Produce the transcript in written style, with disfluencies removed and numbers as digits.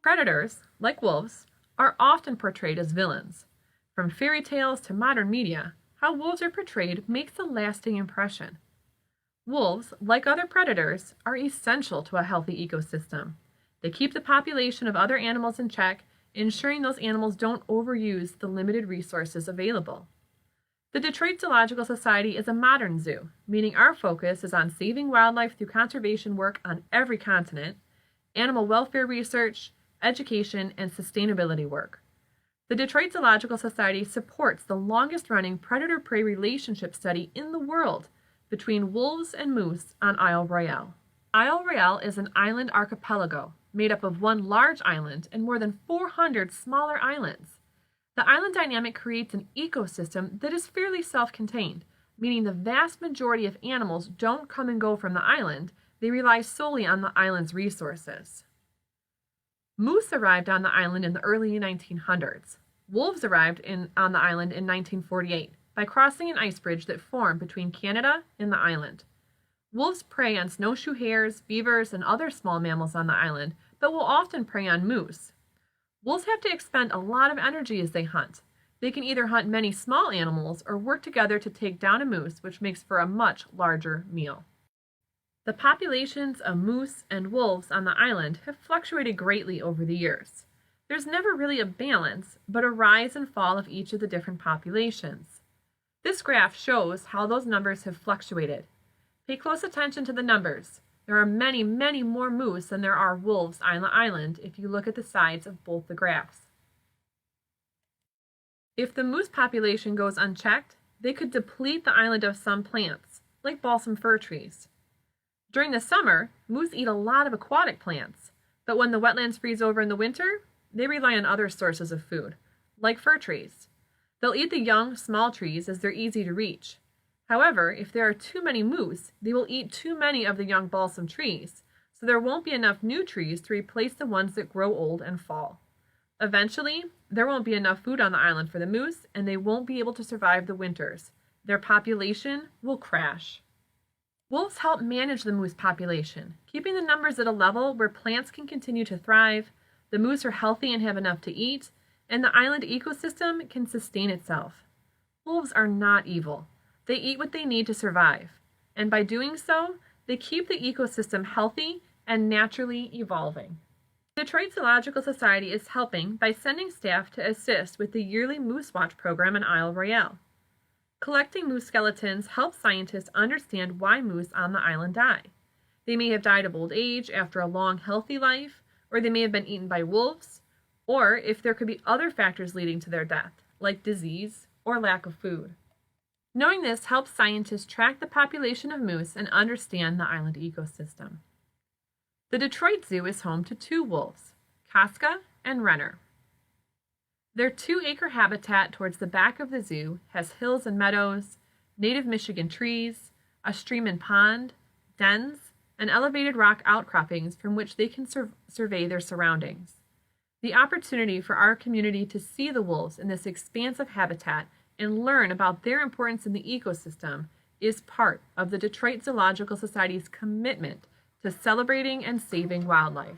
Predators, like wolves, are often portrayed as villains. From fairy tales to modern media, how wolves are portrayed makes a lasting impression. Wolves, like other predators, are essential to a healthy ecosystem. They keep the population of other animals in check, ensuring those animals don't overuse the limited resources available. The Detroit Zoological Society is a modern zoo, meaning our focus is on saving wildlife through conservation work on every continent, animal welfare research, education, and sustainability work. The Detroit Zoological Society supports the longest-running predator-prey relationship study in the world between wolves and moose on Isle Royale. Isle Royale is an island archipelago made up of one large island and more than 400 smaller islands. The island dynamic creates an ecosystem that is fairly self-contained, meaning the vast majority of animals don't come and go from the island. They rely solely on the island's resources. Moose arrived on the island in the early 1900s. Wolves arrived on the island in 1948 by crossing an ice bridge that formed between Canada and the island. Wolves prey on snowshoe hares, beavers, and other small mammals on the island, but will often prey on moose. Wolves have to expend a lot of energy as they hunt. They can either hunt many small animals or work together to take down a moose, which makes for a much larger meal. The populations of moose and wolves on the island have fluctuated greatly over the years. There's never really a balance, but a rise and fall of each of the different populations. This graph shows how those numbers have fluctuated. Pay close attention to the numbers. There are many, many more moose than there are wolves on the island if you look at the sides of both the graphs. If the moose population goes unchecked, they could deplete the island of some plants, like balsam fir trees. During the summer, moose eat a lot of aquatic plants, but when the wetlands freeze over in the winter, they rely on other sources of food, like fir trees. They'll eat the young, small trees as they're easy to reach. However, if there are too many moose, they will eat too many of the young balsam trees, so there won't be enough new trees to replace the ones that grow old and fall. Eventually, there won't be enough food on the island for the moose, and they won't be able to survive the winters. Their population will crash. Wolves help manage the moose population, keeping the numbers at a level where plants can continue to thrive, the moose are healthy and have enough to eat, and the island ecosystem can sustain itself. Wolves are not evil. They eat what they need to survive, and by doing so, they keep the ecosystem healthy and naturally evolving. The Detroit Zoological Society is helping by sending staff to assist with the yearly Moose Watch program in Isle Royale. Collecting moose skeletons helps scientists understand why moose on the island die. They may have died of old age after a long, healthy life, or they may have been eaten by wolves, or if there could be other factors leading to their death, like disease or lack of food. Knowing this helps scientists track the population of moose and understand the island ecosystem. The Detroit Zoo is home to two wolves, Casca and Renner. Their 2-acre habitat towards the back of the zoo has hills and meadows, native Michigan trees, a stream and pond, dens, and elevated rock outcroppings from which they can survey their surroundings. The opportunity for our community to see the wolves in this expansive habitat and learn about their importance in the ecosystem is part of the Detroit Zoological Society's commitment to celebrating and saving wildlife.